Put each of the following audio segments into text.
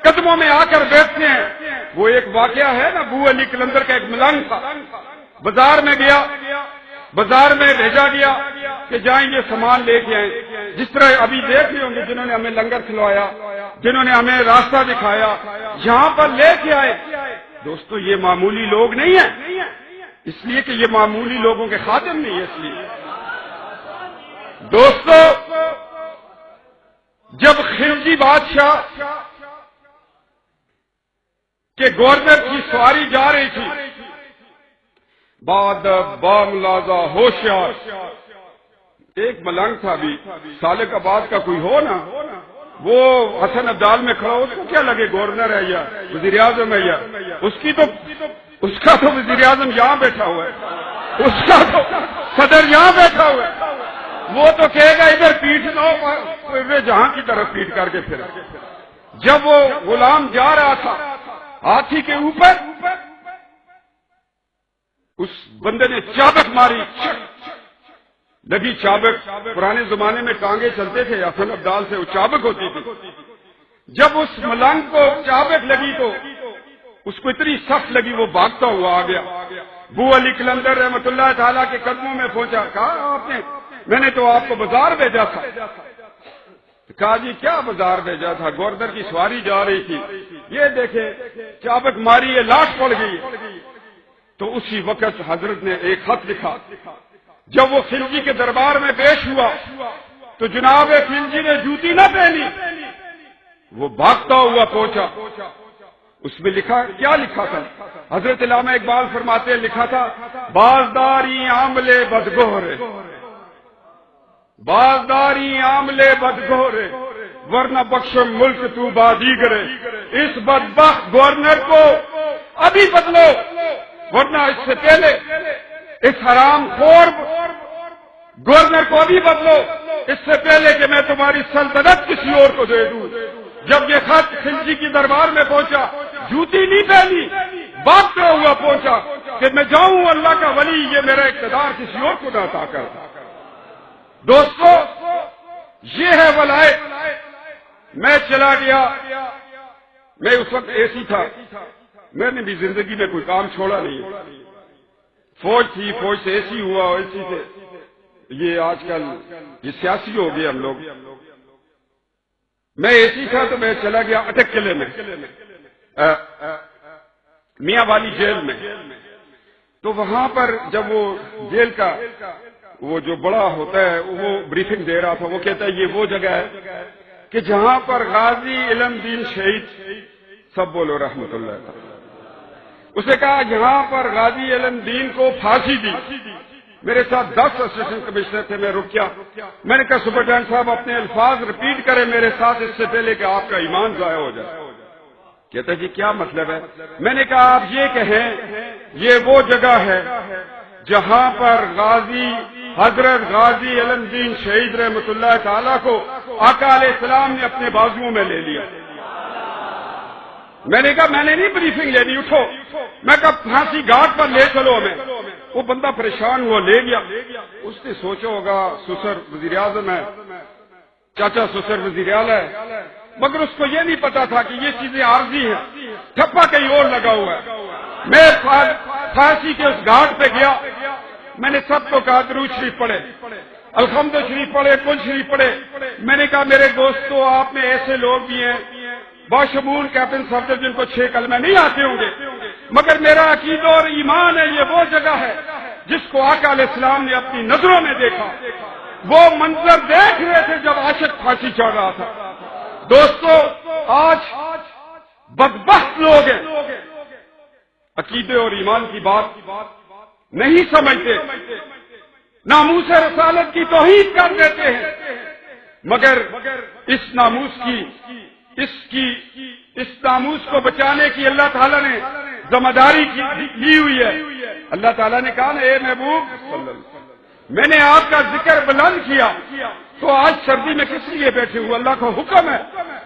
قدموں میں آ کر بیٹھتے ہیں. وہ ایک واقعہ ہے نا، ابو علی کلندر کا ایک ملنگ تھا، بازار میں گیا، بازار میں بھیجا گیا کہ جائیں یہ سامان لے کے آئیں. جس طرح ابھی دیکھ رہے ہوں گے جنہوں نے ہمیں لنگر کھلوایا، جنہوں نے ہمیں راستہ دکھایا، یہاں پر لے کے آئے. دوستو یہ معمولی لوگ نہیں ہیں، اس لیے کہ یہ معمولی لوگوں کے خادم نہیں ہے. اس لیے دوستو جب خلجی بادشاہ کے گورنر کی سواری جا رہی تھی، باملازہ ہوشیار ایک ملنگ تھا، بھی سالک آباد کا کوئی ہو نا، وہ حسن عبدال میں کھڑا ہو، اس کو کیا لگے گورنر ہے یا وزیر اعظم ہے، یا اس کا تو وزیر اعظم یہاں بیٹھا ہوا ہے، اس کا تو صدر یہاں بیٹھا ہوا ہے. وہ تو کہے گا ادھر پیٹ دو، جہاں کی طرف پیٹ کر کے پھر. جب وہ غلام جا رہا تھا ہاتھی کے اوپر، اس بندے نے چابک ماری، لگی چابک. پرانے زمانے میں ٹانگے چلتے تھے حسن عبدال سے، وہ چابک ہوتی تھی. جب اس ملنگ کو چابک لگی تو اس کو اتنی سخت لگی، وہ بھاگتا ہوا آ گیا. ابو علی کلندر رحمۃ اللہ تعالیٰ کے قدموں میں پہنچا. کہا آپ نے، میں نے تو آپ کو بازار بھیجا تھا. کہا جی کیا بازار بھیجا تھا؟ گورنر کی سواری جا رہی تھی، یہ دیکھے چابک ماری ہے، لاٹ پڑ گئی. تو اسی وقت حضرت نے ایک خط لکھا. جب وہ خلجی کے دربار میں پیش ہوا تو جناب خلجی نے جوتی نہ پہنی، وہ بھاگتا ہوا پہنچا. اس میں لکھا، کیا لکھا تھا؟ حضرت علامہ اقبال فرماتے ہیں لکھا تھا، بازداری عاملے بدگہرے، بازداری عاملے بدگہرے، ورنہ بخش ملک تو بادیگرے. اس بدبخت گورنر کو ابھی بدلو، ورنہ اس سے پہلے اس حرام خور گورنر کو ابھی بدلو، اس سے پہلے کہ میں تمہاری سلطنت کسی اور کو دے دوں. جب یہ خط خلجی کی دربار میں پہنچا، جوتی نہیں پہنی، بھاگتا ہوا پہنچا کہ میں جاؤں اللہ کا ولی، یہ میرا اقتدار کسی اور کو نہ عطا کر. دوستو یہ ہے ولایت. میں چلا گیا، میں اس وقت اے سی تھا، میں نے بھی زندگی میں کوئی کام چھوڑا نہیں. فوج تھی، فوج سے اے سی ہوا، اے سی سے یہ آج کل یہ سیاسی ہو گئے ہم لوگ. میں اے سی تھا تو میں چلا گیا اٹک قلعے میں، میاں والی جیل میں. تو وہاں پر جب وہ جیل کا وہ جو بڑا ہوتا ہے وہ بریفنگ دے رہا تھا، وہ کہتا ہے یہ وہ جگہ ہے کہ جہاں پر غازی علم دین شہید، سب بولو رحمت اللہ تعالی. اس نے کہا یہاں پر غازی علم دین کو پھانسی دی. میرے ساتھ 10 اسسٹنٹ کمشنر تھے، میں رک گیا. میں نے کہا سپرڈینٹ صاحب اپنے الفاظ ریپیٹ کریں میرے ساتھ، اس سے پہلے کہ آپ کا ایمان ضائع ہو جائے. کہتا جی کیا مطلب ہے؟ میں نے کہا آپ یہ کہیں یہ وہ جگہ ہے جہاں پر غازی حضرت غازی علم دین شہید رحمت اللہ تعالیٰ کو آقا علیہ السلام نے اپنے بازوؤں میں لے لیا. میں نے کہا میں نے نہیں بریفنگ لینی، اٹھو. میں کہا پھانسی گھاٹ پر لے چلو ہمیں. وہ بندہ پریشان ہوا، لے گیا. اس نے سوچا ہوگا سسر وزیر اعظم ہے، چاچا سسر وزیر اعلیٰ ہے، مگر اس کو یہ نہیں پتا تھا کہ یہ چیزیں عارضی ہیں، ٹھپا کہیں اور لگا ہوا ہے. میں پھانسی کے اس گھاٹ پہ گیا. میں نے سب کو کہا درود شریف پڑھے، الحمد شریف پڑھے، کل شریف پڑھے. میں نے کہا میرے دوستو آپ میں ایسے لوگ بھی ہیں باشمول کیپٹن صفدر جن کو 6 کلمے نہیں آتے ہوں گے، مگر میرا عقیدہ اور ایمان ہے یہ وہ جگہ ہے جس کو آقا علیہ السلام نے اپنی نظروں میں دیکھا. وہ منظر دیکھ رہے تھے جب عاشق پھانسی چڑھ رہا تھا. دوستو آج بدبخت لوگ ہیں، عقیدے اور ایمان کی بات نہیں سمجھتے، ناموس رسالت کی توہین کر دیتے ہیں. مگر اس ناموس کو بچانے کی اللہ تعالیٰ نے ذمہ داری لی ہوئی ہے. اللہ تعالیٰ نے کہا نا اے محبوب میں نے آپ کا ذکر بلند کیا، تو آج سردی میں کس لیے بیٹھے ہوئے؟ اللہ کا حکم ہے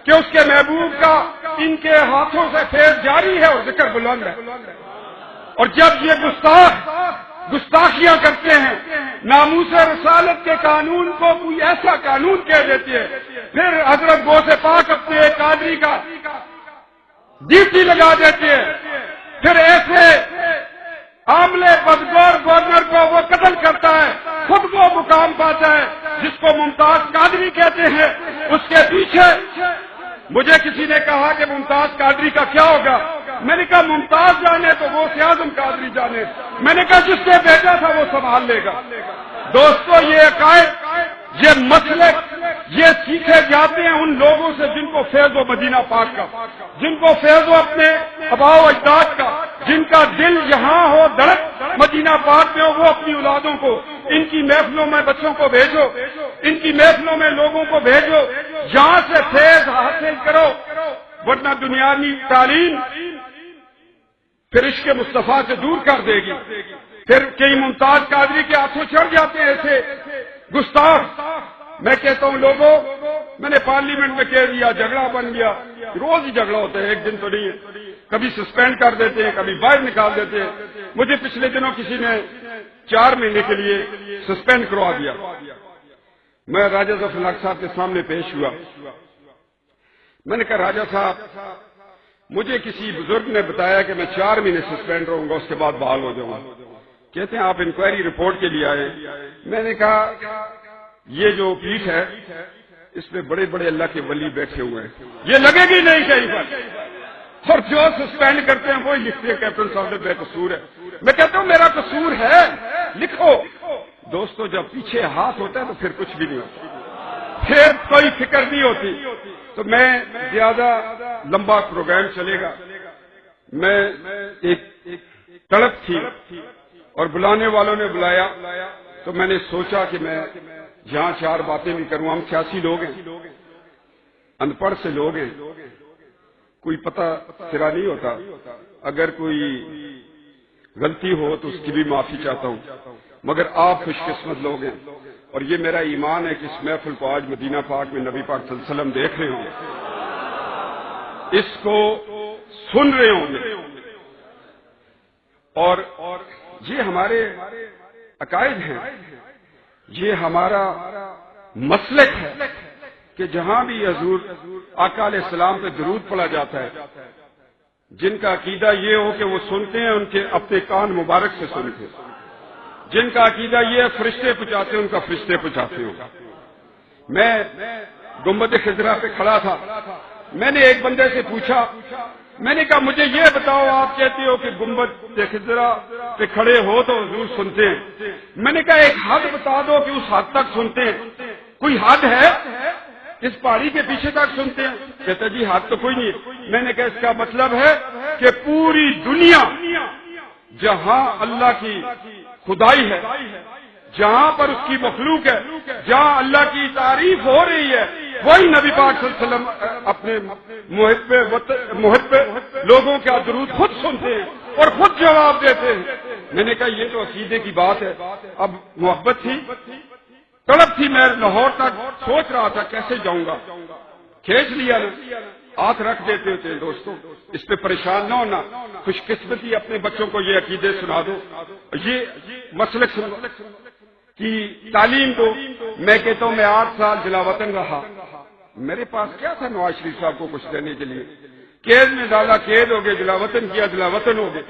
کہ اس کے محبوب کا ان کے ہاتھوں سے فیض جاری ہے اور ذکر بلند ہے. اور جب یہ گستاخ گستاخیاں کرتے ہیں، ناموس رسالت کے قانون کو کوئی ایسا قانون کہہ دیتے ہیں، پھر حضرت غوث پاک اپنے ایک قادری کا ڈیوٹی لگا دیتے ہیں، پھر ایسے عاملے بدگور گورنر کو وہ قتل کرتا ہے، خود وہ مقام پاتا ہے جس کو ممتاز قادری کہتے ہیں۔ اس کے پیچھے مجھے کسی نے کہا کہ ممتاز قادری کا کیا ہوگا؟ میں نے کہا ممتاز جانے تو وہ اعظم قادری جانے، میں نے کہا جس نے بیٹا تھا وہ سنبھال لے گا۔ دوستو یہ عقائد، یہ مسلک، یہ سیکھے جاتے ہیں ان لوگوں سے جن کو فیض و مدینہ پاک کا، جن کو فیض و اپنے آباء و اجداد کا، جن کا دل یہاں ہو دھڑک مدینہ پاک میں ہو، وہ اپنی اولادوں کو ان کی محفلوں میں بچوں کو بھیجو، ان کی محفلوں میں لوگوں کو بھیجو، یہاں سے فیض حاصل کرو، ورنہ دنیاوی تعلیم پھر عشق مصطفیٰ سے دور کر دے گی۔ پھر کئی ممتاز قادری کے ہاتھوں چڑھ جاتے ہیں ایسے گستاخ۔ میں کہتا ہوں لوگوں، میں نے پارلیمنٹ میں کہہ دیا، جھگڑا بن گیا، روز ہی جھگڑا ہوتا ہے، ایک دن تو نہیں ہے، کبھی سسپینڈ کر دیتے ہیں، کبھی باہر نکال دیتے ہیں۔ مجھے پچھلے دنوں کسی نے 4 مہینے کے لیے سسپینڈ کروا دیا۔ میں راجہ ظفر الحق صاحب کے سامنے پیش ہوا، میں نے کہا راجہ صاحب مجھے کسی بزرگ نے بتایا کہ میں 4 مہینے سسپینڈ رہوں گا، اس کے بعد بحال ہو جاؤں گا۔ کہتے ہیں آپ انکوائری رپورٹ کے لیے آئے۔ میں نے کہا یہ جو پیٹھ ہے اس میں بڑے بڑے اللہ کے ولی بیٹھے ہوئے ہیں، یہ لگے گی نہیں کہیں پر، اور جو سسپینڈ کرتے ہیں وہی لکھتے ہیں کیپٹن صاحب نے بے قصور ہے۔ میں کہتا ہوں میرا قصور ہے، لکھو۔ دوستو جب پیچھے ہاتھ ہوتا ہے تو پھر کچھ بھی نہیں ہوتا، پھر کوئی فکر نہیں ہوتی۔ تو میں زیادہ لمبا پروگرام چلے گا، میں ایک تڑپ تھی اور بلانے والوں نے بلایا تو میں نے سوچا کہ میں یہاں 4 باتیں بھی کروں۔ ہم 86 لوگ ہیں، ان پڑھ سے لوگ ہیں، کوئی پتہ سرا نہیں ہوتا، اگر کوئی غلطی ہو تو اس کی بھی معافی چاہتا ہوں، مگر آپ خوش قسمت لوگ ہیں، اور یہ میرا ایمان ہے کہ اس محفل کو آج مدینہ پاک میں نبی پاک صلی اللہ علیہ وسلم دیکھ رہے ہوں گے، اس کو سن رہے ہوں گے، اور یہ ہمارے عقائد ہیں، یہ ہمارا مسلک ہے کہ جہاں بھی حضور آقا علیہ السلام پہ درود پڑھا جاتا ہے، جن کا عقیدہ یہ ہو کہ وہ سنتے ہیں، ان کے اپنے کان مبارک سے سنتے ہیں، جن کا عقیدہ یہ ہے فرشتے پہنچاتے ہیں، ان کا فرشتے پہنچاتے ہوں۔ میں گنبد خضرا پہ کھڑا تھا، میں نے ایک بندے سے پوچھا، میں نے کہا مجھے یہ بتاؤ، آپ کہتے ہو کہ گنبد خضرا پہ کھڑے ہو تو حضور سنتے ہیں، میں نے کہا ایک حد بتا دو کہ اس حد تک سنتے ہیں، کوئی حد ہے؟ اس پہاڑی کے پیچھے تک سنتے ہیں؟ کہتا جی حد تو کوئی نہیں ہے۔ میں نے کہا اس کا مطلب ہے کہ پوری دنیا جہاں اللہ کی خدائی ہے، جہاں پر اس کی مخلوق ہے، جہاں اللہ کی تعریف ہو رہی ہے، وہی نبی پاک صلی اللہ علیہ وسلم اپنے محب لوگوں کا درود خود سنتے ہیں اور خود جواب دیتے ہیں۔ میں نے کہا یہ تو عقیدے کی بات ہے۔ اب محبت تھی، طلب تھی، میں لاہور تک سوچ رہا تھا کیسے جاؤں گا، کھینچ لیا نا، ہاتھ رکھ دیتے ہوتے ہیں۔ دوستوں اس پہ پریشان نہ ہونا، خوش قسمتی اپنے بچوں کو یہ عقیدے سنا دو، یہ مسلک کی تعلیم دو۔ میں کہتا ہوں میں 8 سال جلا وطن رہا، میرے پاس کیا تھا نواز شریف صاحب کو کچھ دینے کے لیے؟ قید میں ڈالا، قید ہو گئے، جلا وطن کیا، جلا وطن ہو گئے۔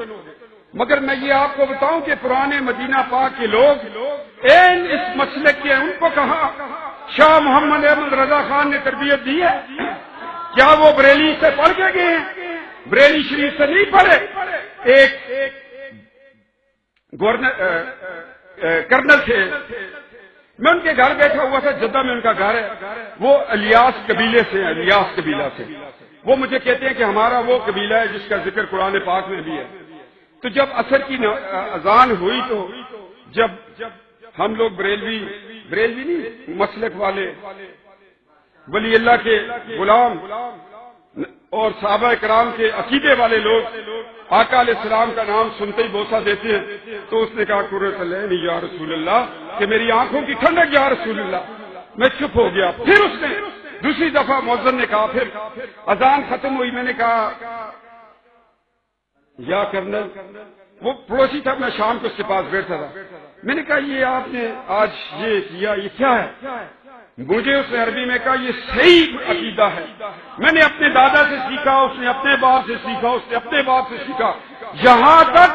مگر میں یہ آپ کو بتاؤں کہ پرانے مدینہ پاک کے لوگ اس مسلک کے، ان کو کہاں شاہ محمد احمد رضا خان نے تربیت دی ہے؟ کیا وہ بریلی سے پڑھ کے گئے ہیں؟ بریلی شریف سے نہیں پڑھے۔ ایک گورنر کرنل تھے، میں ان کے گھر بیٹھا ہوا تھا، جدہ میں ان کا گھر ہے، وہ الیاس قبیلے سے، الیاس قبیلہ سے۔ وہ مجھے کہتے ہیں کہ ہمارا وہ قبیلہ ہے جس کا ذکر قرآن پاک میں بھی ہے۔ تو جب عصر کی اذان ہوئی تو جب ہم لوگ بریلوی نہیں، مسلک والے، ولی اللہ کے غلام اور صحابہ کرام کے عقیدے والے لوگ آقا علیہ السلام کا نام سنتے ہی بوسہ دیتے ہیں، تو اس نے کہا قرۃ العین یا رسول اللہ، کہ میری آنکھوں کی ٹھنڈک یا رسول اللہ۔ میں چپ ہو گیا۔ پھر اس نے دوسری دفعہ مؤذن نے کہا، پھر اذان ختم ہوئی، میں نے کہا یا کرنل وہ پڑوسی تھا، میں شام کو اس کے پاس بیٹھا تھا، میں نے کہا یہ آپ نے آج یہ کیا، یہ کیا ہے؟ مجھے اس نے عربی میں کہا یہ صحیح عقیدہ ہے، میں نے اپنے دادا سے سیکھا، اس نے اپنے باپ سے سیکھا، اس نے اپنے باپ سے سیکھا، یہاں تک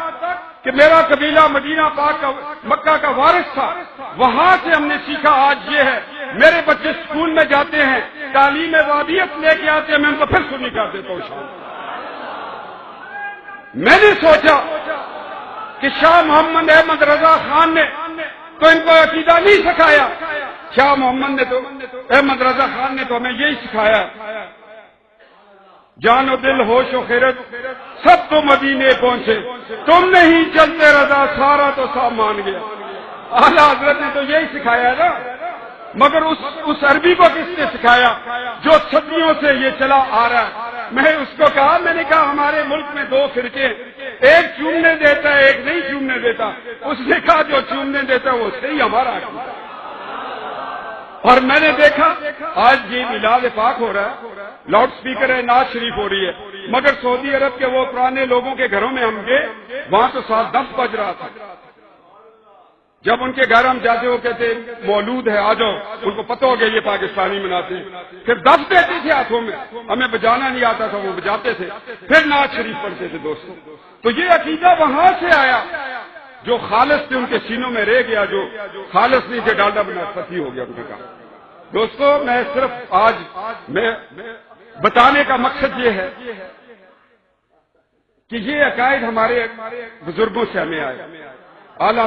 کہ میرا قبیلہ مدینہ پاک کا مکہ کا وارث تھا، وہاں سے ہم نے سیکھا آج یہ ہے۔ میرے بچے اسکول میں جاتے ہیں، تعلیم وادیت لے کے آتے ہیں، میں ان کو پھر سنی کر دیتا ہوں شام۔ میں نے سوچا کہ شاہ محمد احمد رضا خان نے تو ان کو عقیدہ نہیں سکھایا، شاہ محمد نے تو احمد رضا خان نے تو ہمیں یہی سکھایا، جان و دل ہوش و خیرت سب تو مدینے پہنچے، تم نہیں چلتے رضا سارا تو سب مان گیا۔ اعلیٰ حضرت نے تو یہی سکھایا ہے نا، مگر اس عربی کو کس نے سکھایا جو صدیوں سے یہ چلا آ رہا ہے؟ میں اس کو کہا، میں نے کہا ہمارے ملک میں دو فرقے، ایک چومنے دیتا ہے ایک نہیں چومنے دیتا، اس نے کہا جو چومنے دیتا ہے وہ صحیح ہمارا عقیدہ۔ اور میں نے دیکھا آج یہ میلاد پاک ہو رہا ہے، لاؤڈ سپیکر ہے، نعت شریف ہو رہی ہے، مگر سعودی عرب کے وہ پرانے لوگوں کے گھروں میں ہم گئے، وہاں تو 10 بج رہا تھا۔ جب ان کے گھر ہم جاتے وہ کہتے مولود ہے آ جاؤ، ان کو پتہ ہو گیا یہ پاکستانی مناتے ہیں، پھر 10 دیتے تھے ہاتھوں میں، ہمیں بجانا نہیں آتا تھا، وہ بجاتے تھے، پھر نعت شریف پڑھتے تھے دوستوں۔ تو یہ عقیدہ وہاں سے آیا جو خالص تھے، ان کے سینوں میں رہ گیا، جو خالص نہیں تھے ڈالڈا بنسپتی ہو گیا ان کا۔ دوستو میں صرف آج میں بتانے کا مقصد یہ ہے کہ یہ عقائد ہمارے بزرگوں سے ہمیں آئے۔ اعلیٰ